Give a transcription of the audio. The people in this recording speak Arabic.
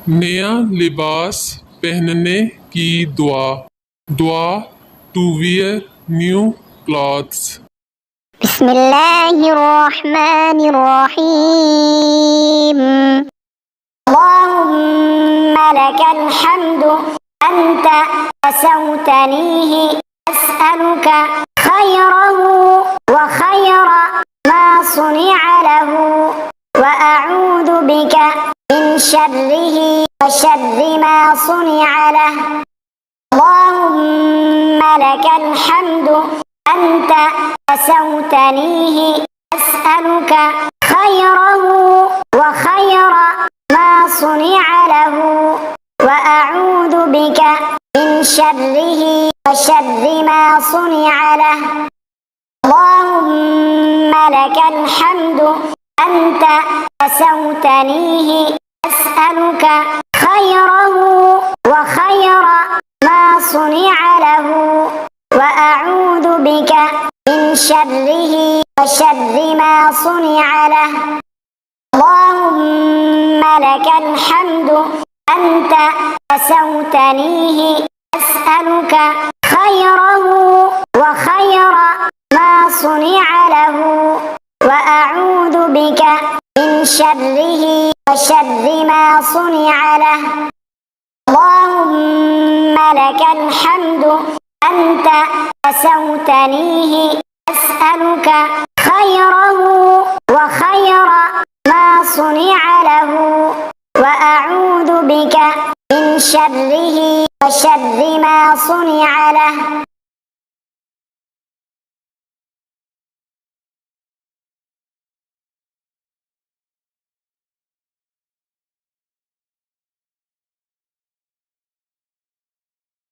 नया लिबास पहनने की दुआ दुआ टू वियर न्यू क्लॉथ्स بسم الله الرحمن الرحيم اللهم لك الحمد أنت كسوتنيه أسألك خيره وخير ما صنع له وأعوذ بك من شره وشر ما صنع له اللهم لك الحمد أنت كسوتنيه أسألك خيره وخير ما صنع له وأعوذ بك من شره وشر ما صنع له اللهم لك الحمد أنت كسوتنيه أسألك خيره وخير ما صنع له وأعوذ بك من شره وشر ما صنع له اللهم لك الحمد أنت كسوتنيه أسألك خيره وخير ما صنع له وأعوذ بك من شره وشر ما صنع له اللهم لك الحمد أنت كسوتنيه أسألك خيره وخير ما صنع له وأعوذ بك من شره وشر ما صنع له